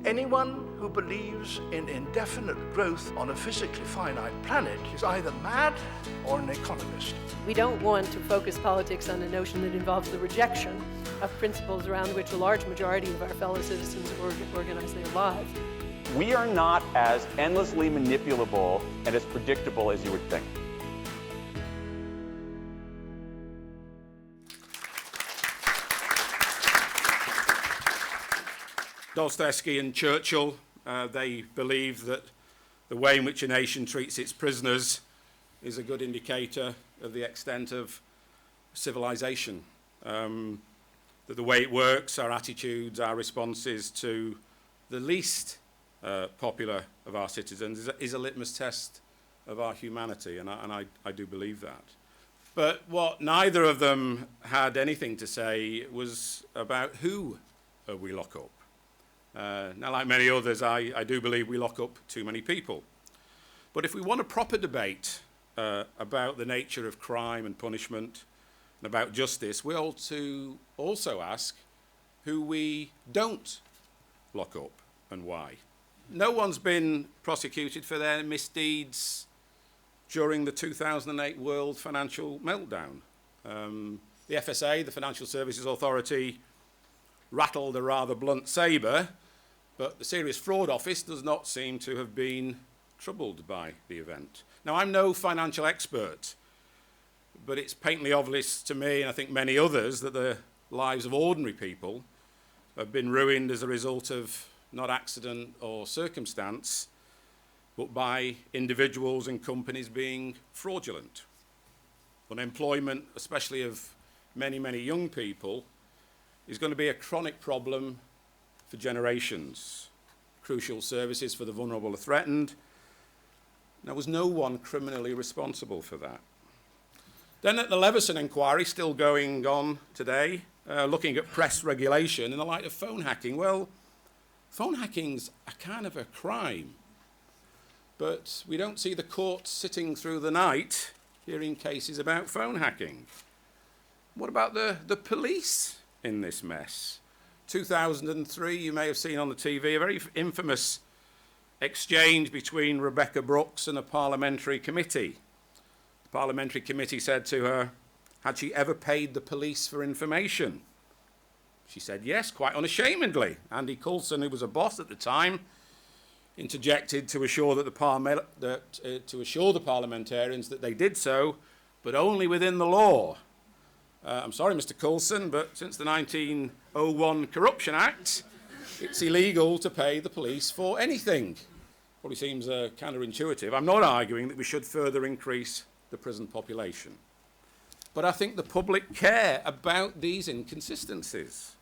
Anyone who believes in indefinite growth on a physically finite planet is either mad or an economist. We don't want to focus politics on a notion that involves the rejection of principles around which a large majority of our fellow citizens organize their lives. We are not as endlessly manipulable and as predictable as you would think. Dostoevsky and Churchill, they believe that the way in which a nation treats its prisoners is a good indicator of the extent of civilization. That the way it works, our attitudes, our responses to the least popular of our citizens is a litmus test of our humanity, and I do believe that. But what neither of them had anything to say was about who we lock up. Now, like many others, I do believe we lock up too many people. But if we want a proper debate about the nature of crime and punishment and about justice, we ought to also ask who we don't lock up and why. No one's been prosecuted for their misdeeds during the 2008 world financial meltdown. The FSA, the Financial Services Authority, rattled a rather blunt sabre, but the Serious Fraud Office does not seem to have been troubled by the event. Now, I'm no financial expert, but it's patently obvious to me, and I think many others, that the lives of ordinary people have been ruined as a result of not accident or circumstance, but by individuals and companies being fraudulent. Unemployment, especially of many, many young people, is going to be a chronic problem for generations. Crucial services for the vulnerable are threatened. There was no one criminally responsible for that. Then at the Leveson inquiry, still going on today, looking at press regulation in the light of phone hacking. Well, phone hacking's a kind of a crime, but we don't see the courts sitting through the night hearing cases about phone hacking. What about the police in this mess? 2003, you may have seen on the TV, a very infamous exchange between Rebecca Brooks and a parliamentary committee. The parliamentary committee said to her, had she ever paid the police for information? She said yes, quite unashamedly. Andy Coulson, who was a boss at the time, interjected to assure the parliamentarians that they did so, but only within the law. I'm sorry, Mr. Coulson, but since the 1901 Corruption Act, it's illegal to pay the police for anything. Probably seems counterintuitive. I'm not arguing that we should further increase the prison population. But I think the public care about these inconsistencies.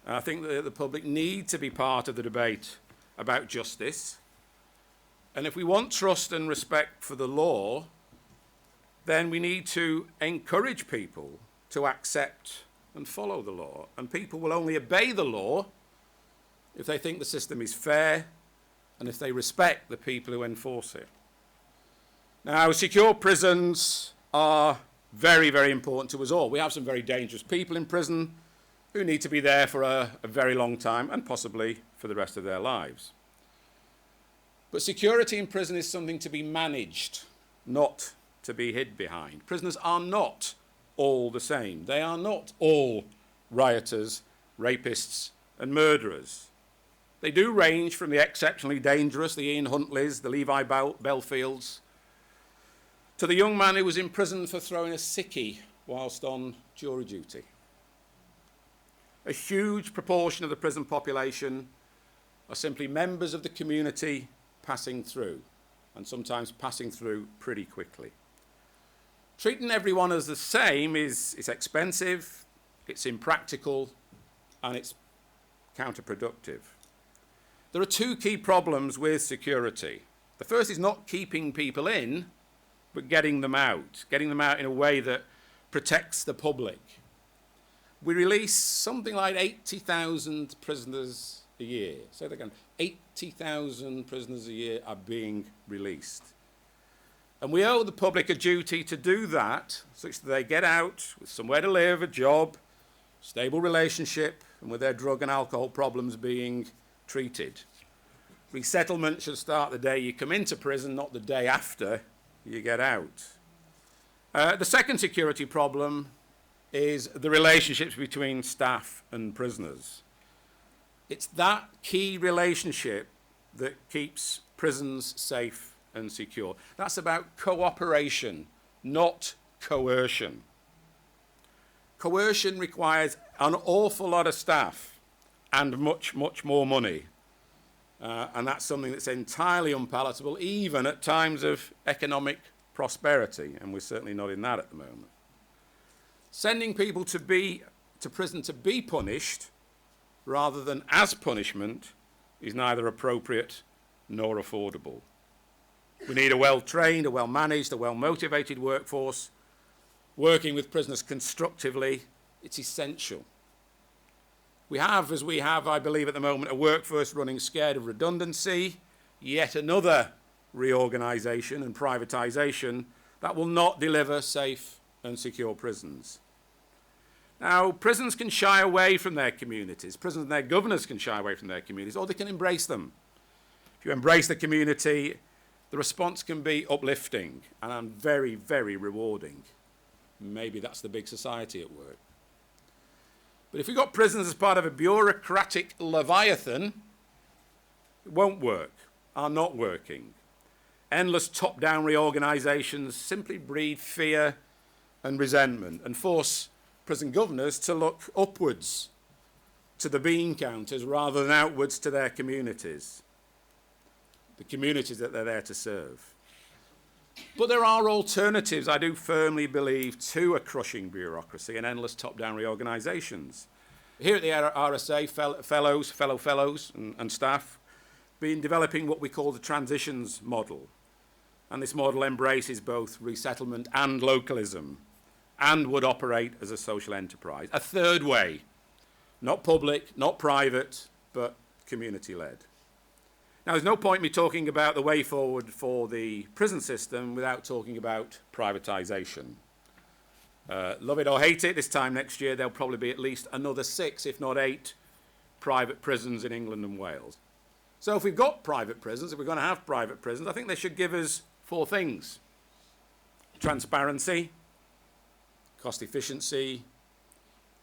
I think that the public need to be part of the debate about justice. And if we want trust and respect for the law, then we need to encourage people to accept and follow the law. And people will only obey the law if they think the system is fair and if they respect the people who enforce it. Now, secure prisons are very, very important to us all. We have some very dangerous people in prison who need to be there for a very long time and possibly for the rest of their lives. But security in prison is something to be managed, not to be hid behind. Prisoners are not all the same. They are not all rioters, rapists, and murderers. They do range from the exceptionally dangerous, the Ian Huntleys, the Levi Belfields, to the young man who was in prison for throwing a sickie whilst on jury duty. A huge proportion of the prison population are simply members of the community passing through, and sometimes passing through pretty quickly. Treating everyone as the same is expensive, it's impractical, and it's counterproductive. There are two key problems with security. The first is not keeping people in, but getting them out in a way that protects the public. We release something like 80,000 prisoners a year. Say that again, 80,000 prisoners a year are being released. And we owe the public a duty to do that such that they get out with somewhere to live, a job, stable relationship, and with their drug and alcohol problems being treated. Resettlement should start the day you come into prison, not the day after you get out. The second security problem is the relationships between staff and prisoners. It's that key relationship that keeps prisons safe and secure. That's about cooperation, not coercion. Coercion requires an awful lot of staff and much, much more money. And that's something that's entirely unpalatable, even at times of economic prosperity, and we're certainly not in that at the moment. Sending people to prison to be punished rather than as punishment is neither appropriate nor affordable. We need a well-trained, a well-managed, a well-motivated workforce. Working with prisoners constructively, it's essential. We have, as we have, I believe, at the moment, a workforce running scared of redundancy, yet another reorganisation and privatisation that will not deliver safe and secure prisons. Now, prisons can shy away from their communities. Prisons and their governors can shy away from their communities, or they can embrace them. If you embrace the community, the response can be uplifting and very, very rewarding. Maybe that's the big society at work. But if we've got prisons as part of a bureaucratic leviathan, it won't work, are not working. Endless top-down reorganisations simply breed fear and resentment and force prison governors to look upwards to the bean counters rather than outwards to their communities, the communities that they're there to serve. But there are alternatives, I do firmly believe, to a crushing bureaucracy and endless top-down reorganisations. Here at the RSA, fellow fellows and staff, been developing what we call the transitions model. And this model embraces both resettlement and localism and would operate as a social enterprise. A third way, not public, not private, but community-led. Now, there's no point in me talking about the way forward for the prison system without talking about privatisation. Love it or hate it, this time next year there'll probably be at least another 6, if not 8, private prisons in England and Wales. So if we've got private prisons, if we're going to have private prisons, I think they should give us 4 things. Transparency, cost efficiency,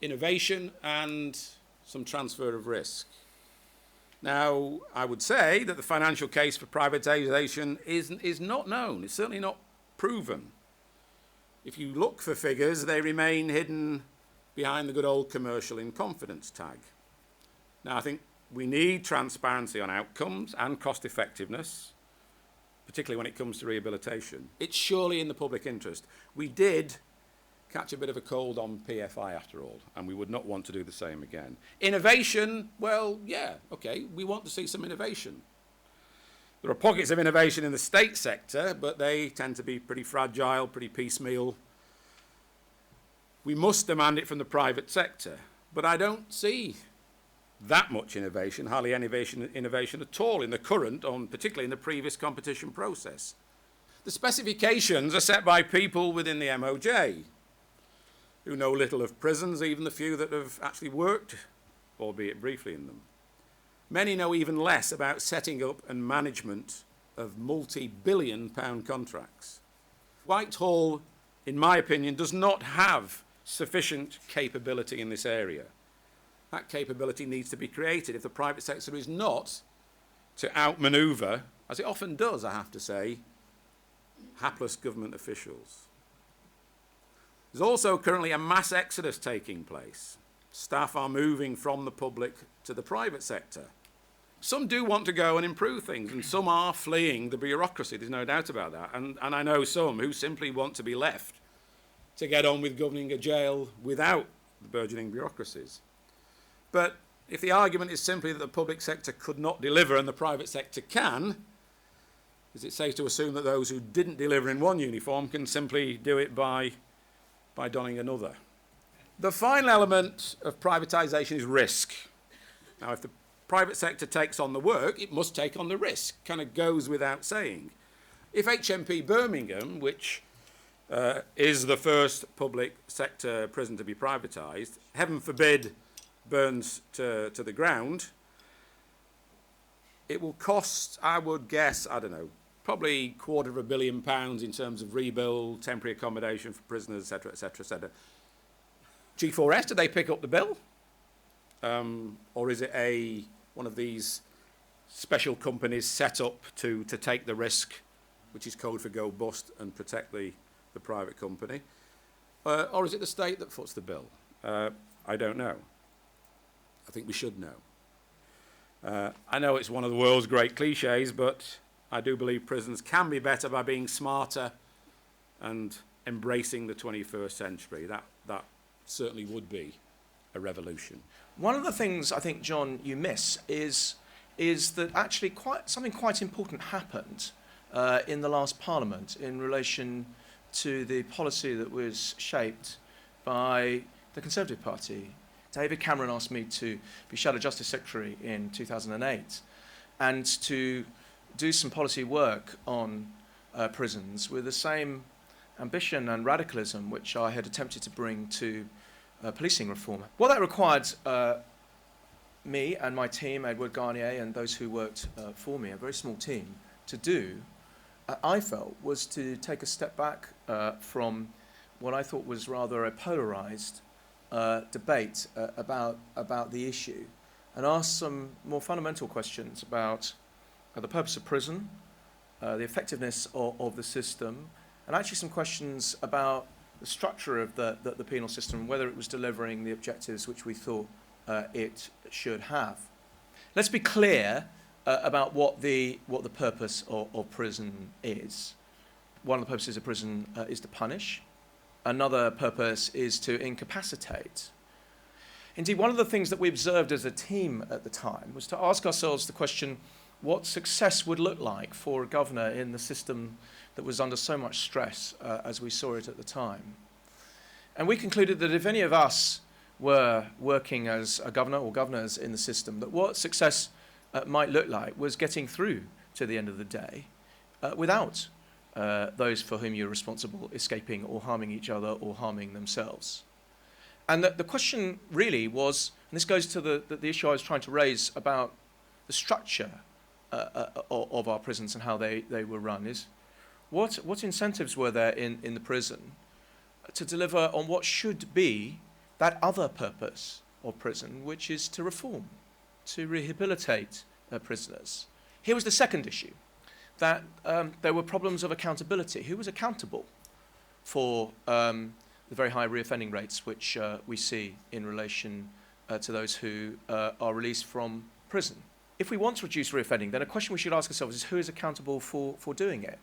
innovation, and some transfer of risk. Now, I would say that the financial case for privatisation is not known. It's certainly not proven. If you look for figures, they remain hidden behind the good old commercial in confidence tag. Now, I think we need transparency on outcomes and cost effectiveness, particularly when it comes to rehabilitation. It's surely in the public interest. We did catch a bit of a cold on PFI after all, and we would not want to do the same again. Innovation, well, yeah, okay, we want to see some innovation. There are pockets of innovation in the state sector, but they tend to be pretty fragile, pretty piecemeal. We must demand it from the private sector, but I don't see that much innovation, hardly any innovation at all in the current, particularly in the previous competition process. The specifications are set by people within the MOJ, who know little of prisons, even the few that have actually worked, albeit briefly, in them. Many know even less about setting up and management of multi-billion-pound contracts. Whitehall, in my opinion, does not have sufficient capability in this area. That capability needs to be created if the private sector is not to outmaneuver, as it often does, I have to say, hapless government officials. There's also currently a mass exodus taking place. Staff are moving from the public to the private sector. Some do want to go and improve things, and some are fleeing the bureaucracy, there's no doubt about that. And I know some who simply want to be left to get on with governing a jail without the burgeoning bureaucracies. But if the argument is simply that the public sector could not deliver and the private sector can, is it safe to assume that those who didn't deliver in one uniform can simply do it by donning another? The final element of privatisation is risk. Now, if the private sector takes on the work, it must take on the risk. Kind of goes without saying. If HMP Birmingham, which is the first public sector prison to be privatised, heaven forbid, burns to the ground, it will cost, I would guess, I don't know, probably £250 million in terms of rebuild, temporary accommodation for prisoners, etc., etc., etc. G4S, did they pick up the bill? Or is it one of these special companies set up to take the risk, which is code for go bust, and protect the private company? Or is it the state that foots the bill? I don't know. I think we should know. I know it's one of the world's great cliches, but I do believe prisons can be better by being smarter and embracing the 21st century. That certainly would be a revolution. One of the things I think, John, you miss is that actually something quite important happened in the last Parliament in relation to the policy that was shaped by the Conservative Party. David Cameron asked me to be Shadow Justice Secretary in 2008 and to do some policy work on prisons with the same ambition and radicalism which I had attempted to bring to policing reform. What that required me and my team, Edward Garnier, and those who worked for me, a very small team, to do, I felt, was to take a step back from what I thought was rather a polarised debate about the issue, and ask some more fundamental questions about the purpose of prison, the effectiveness of the system, and actually some questions about the structure of the penal system, whether it was delivering the objectives which we thought it should have. Let's be clear about what the purpose of prison is. One of the purposes of prison is to punish. Another purpose is to incapacitate. Indeed, one of the things that we observed as a team at the time was to ask ourselves the question, what success would look like for a governor in the system that was under so much stress as we saw it at the time. And we concluded that if any of us were working as a governor or governors in the system, that what success might look like was getting through to the end of the day without those for whom you're responsible escaping or harming each other or harming themselves. And the question really was, and this goes to the issue I was trying to raise about the structure of our prisons and how they were run, is what incentives were there in the prison to deliver on what should be that other purpose of prison, which is to reform, to rehabilitate prisoners. Here was the second issue, that there were problems of accountability. Who was accountable for the very high reoffending rates which we see in relation to those who are released from prison? If we want to reduce reoffending, then a question we should ask ourselves is who is accountable for doing it?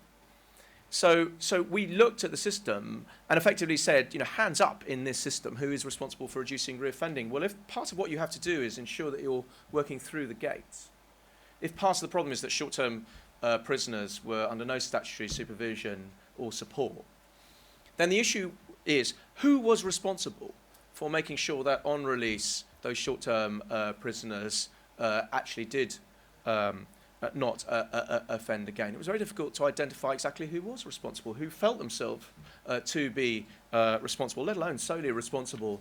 So we looked at the system and effectively said, hands up in this system, who is responsible for reducing reoffending? Well, if part of what you have to do is ensure that you're working through the gates, if part of the problem is that short-term prisoners were under no statutory supervision or support, then the issue is who was responsible for making sure that on release those short-term prisoners actually did not offend again. It was very difficult to identify exactly who was responsible, who felt themselves to be responsible, let alone solely responsible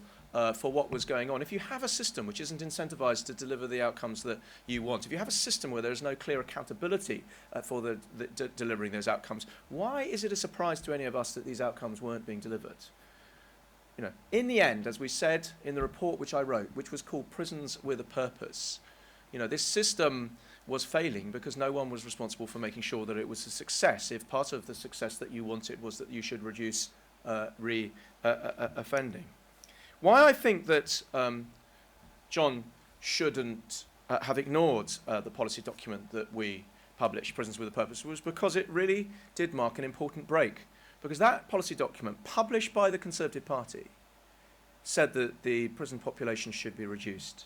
for what was going on. If you have a system which isn't incentivized to deliver the outcomes that you want, if you have a system where there is no clear accountability for delivering those outcomes, why is it a surprise to any of us that these outcomes weren't being delivered? In the end, as we said in the report which I wrote, which was called Prisons with a Purpose, this system was failing because no one was responsible for making sure that it was a success, if part of the success that you wanted was that you should reduce offending. Why I think that John shouldn't have ignored the policy document that we published, Prisons with a Purpose, was because it really did mark an important break. Because that policy document, published by the Conservative Party, said that the prison population should be reduced.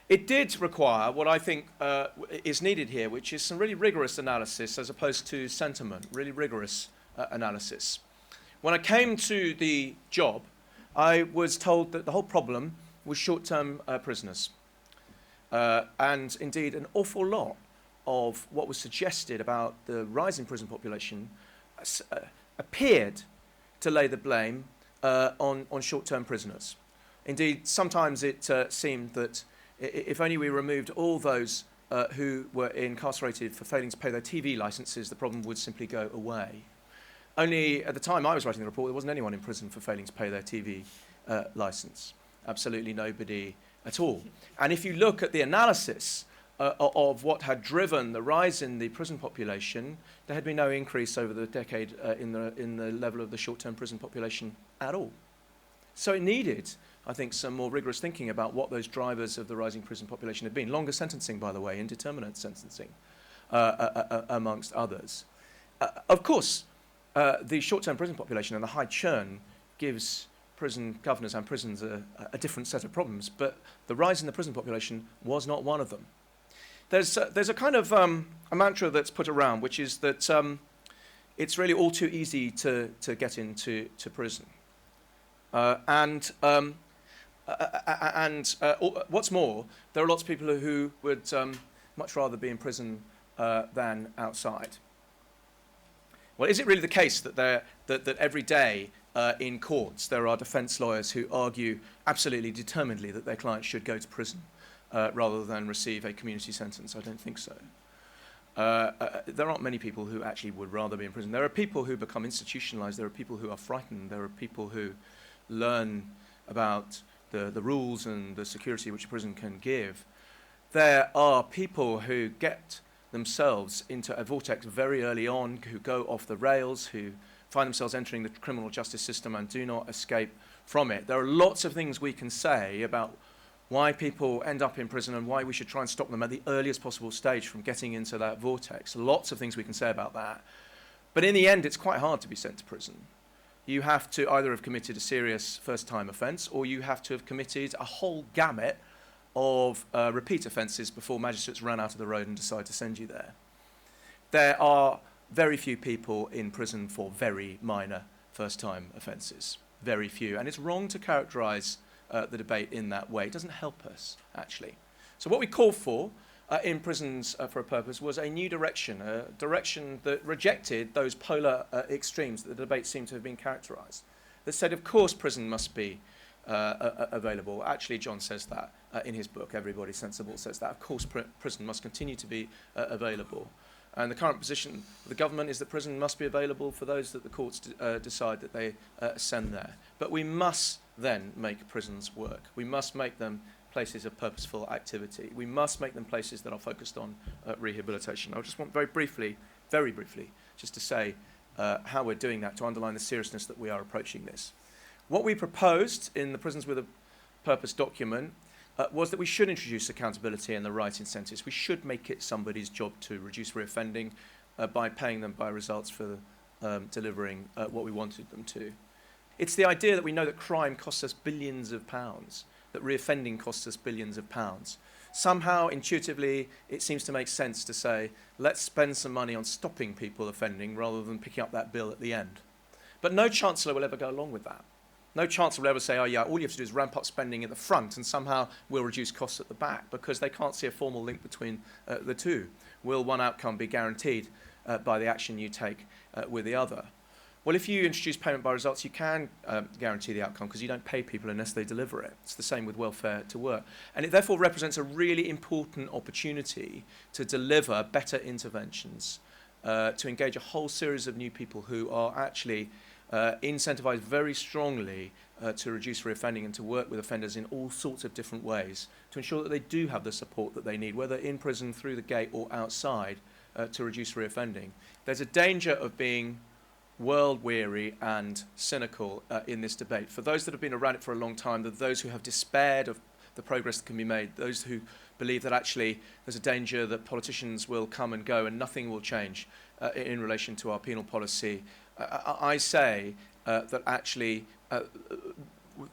It did require what I think is needed here, which is some really rigorous analysis as opposed to sentiment, really rigorous analysis. When I came to the job, I was told that the whole problem was short-term prisoners. And indeed, an awful lot of what was suggested about the rise in prison population appeared to lay the blame on short-term prisoners. Indeed, sometimes it seemed that if only we removed all those who were incarcerated for failing to pay their TV licenses, the problem would simply go away. Only at the time I was writing the report, there wasn't anyone in prison for failing to pay their TV license. Absolutely nobody at all. And if you look at the analysis of what had driven the rise in the prison population, there had been no increase over the decade in the level of the short-term prison population at all. So it needed, I think, some more rigorous thinking about what those drivers of the rising prison population had been. Longer sentencing, by the way, indeterminate sentencing, amongst others. Of course, the short-term prison population and the high churn gives prison governors and prisons a different set of problems, but the rise in the prison population was not one of them. There's a kind of a mantra that's put around, which is that it's really all too easy to get into prison. What's more, there are lots of people who would much rather be in prison than outside. Well, is it really the case that every day in courts there are defence lawyers who argue absolutely determinedly that their clients should go to prison rather than receive a community sentence? I don't think so. There aren't many people who actually would rather be in prison. There are people who become institutionalised. There are people who are frightened. There are people who learn about the rules and the security which a prison can give. There are people who get themselves into a vortex very early on, who go off the rails, who find themselves entering the criminal justice system and do not escape from it. There are lots of things we can say about why people end up in prison and why we should try and stop them at the earliest possible stage from getting into that vortex. Lots of things we can say about that. But in the end, it's quite hard to be sent to prison. You have to either have committed a serious first-time offence, or you have to have committed a whole gamut of repeat offences before magistrates run out of the road and decide to send you there. There are very few people in prison for very minor first-time offences. Very few. And it's wrong to characterise the debate in that way. It doesn't help us, actually. So what we called for in Prisons for a Purpose was a new direction, a direction that rejected those polar extremes that the debate seemed to have been characterised. That said, of course, prison must be available. Actually, John says that in his book, Everybody Sensible says that. Of course, prison must continue to be available. And the current position of the government is that prison must be available for those that the courts decide that they send there. But we must then make prisons work. We must make them places of purposeful activity. We must make them places that are focused on rehabilitation. I just want very briefly, just to say how we're doing that, to underline the seriousness that we are approaching this. What we proposed in the Prisons with a Purpose document was that we should introduce accountability and the right incentives. We should make it somebody's job to reduce reoffending by paying them by results for delivering what we wanted them to. It's the idea that we know that crime costs us billions of pounds, that reoffending costs us billions of pounds. Somehow, intuitively, it seems to make sense to say, let's spend some money on stopping people offending rather than picking up that bill at the end. But no chancellor will ever go along with that. No chancellor will ever say, oh yeah, all you have to do is ramp up spending at the front and somehow we'll reduce costs at the back, because they can't see a formal link between the two. Will one outcome be guaranteed by the action you take with the other? Well, if you introduce payment by results, you can guarantee the outcome because you don't pay people unless they deliver it. It's the same with welfare to work. And it therefore represents a really important opportunity to deliver better interventions, to engage a whole series of new people who are actually incentivised very strongly to reduce reoffending and to work with offenders in all sorts of different ways to ensure that they do have the support that they need, whether in prison, through the gate or outside, to reduce reoffending. There's a danger of being world-weary and cynical in this debate. For those that have been around it for a long time, those who have despaired of the progress that can be made, those who believe that actually there's a danger that politicians will come and go and nothing will change in relation to our penal policy, I say that actually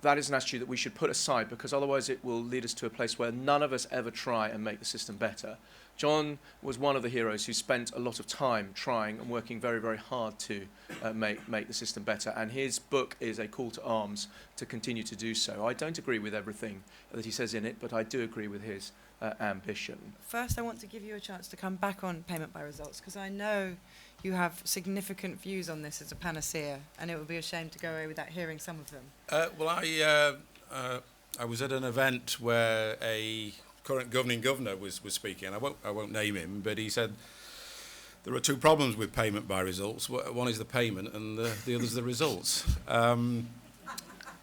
that is an attitude that we should put aside, because otherwise it will lead us to a place where none of us ever try and make the system better. John was one of the heroes who spent a lot of time trying and working very, very hard to make the system better, and his book is a call to arms to continue to do so. I don't agree with everything that he says in it, but I do agree with his ambition. First, I want to give you a chance to come back on payment by results, because I know you have significant views on this as a panacea, and it would be a shame to go away without hearing some of them. Well, I was at an event where a current governing governor was speaking. I won't name him, but he said there are two problems with payment by results. One is the payment, and the other is the results.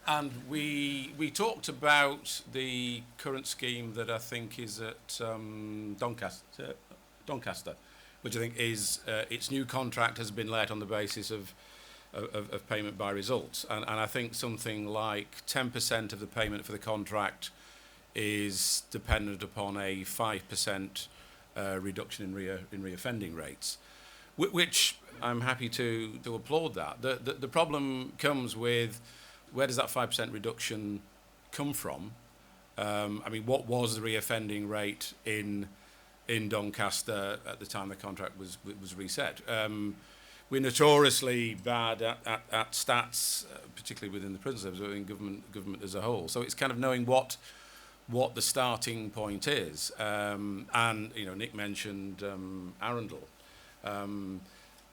And we talked about the current scheme that I think is at Doncaster, which I think is its new contract has been let on the basis of payment by results, and I think something like 10% of the payment for the contract is dependent upon a 5% reduction in reoffending rates, which I'm happy to applaud that. The problem comes with where does that 5% reduction come from? I mean, what was the reoffending rate in Doncaster at the time the contract was reset? We're notoriously bad at stats, particularly within the prison service, but in government as a whole. So it's kind of knowing what the starting point is. And Nick mentioned Arundel,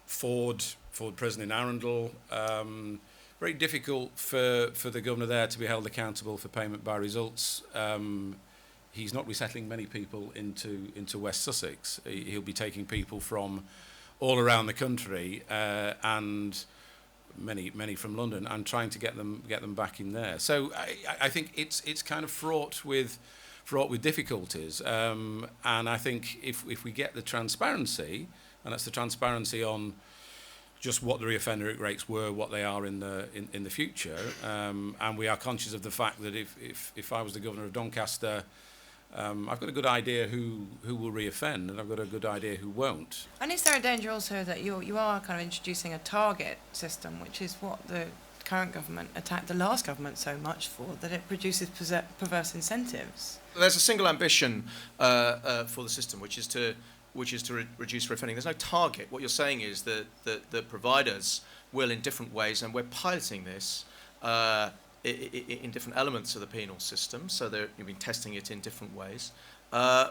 Ford Prison in Arundel. Very difficult for the governor there to be held accountable for payment by results. He's not resettling many people into West Sussex. He'll be taking people from all around the country and many from London, and trying to get them back in there. So I think it's kind of fraught with difficulties. And I think if we get the transparency, and that's the transparency on just what the reoffender rates were, what they are in the future, and we are conscious of the fact that if I was the governor of Doncaster, I've got a good idea who will reoffend, and I've got a good idea who won't. And is there a danger also that you are kind of introducing a target system, which is what the current government attacked the last government so much for, that it produces perverse incentives? There's a single ambition for the system, which is to reduce reoffending. There's no target. What you're saying is that the providers will, in different ways, and we're piloting this in different elements of the penal system, so you've been testing it in different ways,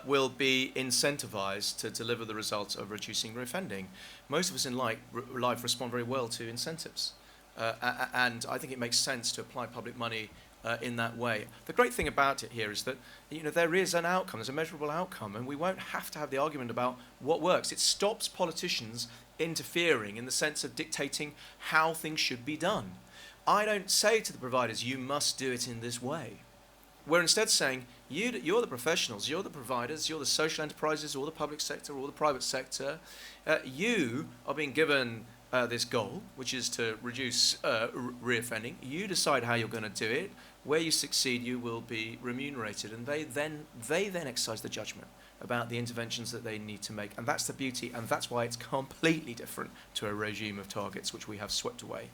will be incentivized to deliver the results of reducing reoffending. Most of us in life respond very well to incentives, and I think it makes sense to apply public money in that way. The great thing about it here is that there is an outcome, there's a measurable outcome, and we won't have to have the argument about what works. It stops politicians interfering in the sense of dictating how things should be done. I don't say to the providers, you must do it in this way. We're instead saying, you're the professionals, you're the providers, you're the social enterprises, or the public sector, or the private sector. You are being given this goal, which is to reduce reoffending. You decide how you're going to do it. Where you succeed, you will be remunerated, and they then exercise the judgment about the interventions that they need to make. And that's the beauty, and that's why it's completely different to a regime of targets which we have swept away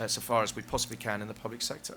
so far as we possibly can in the public sector.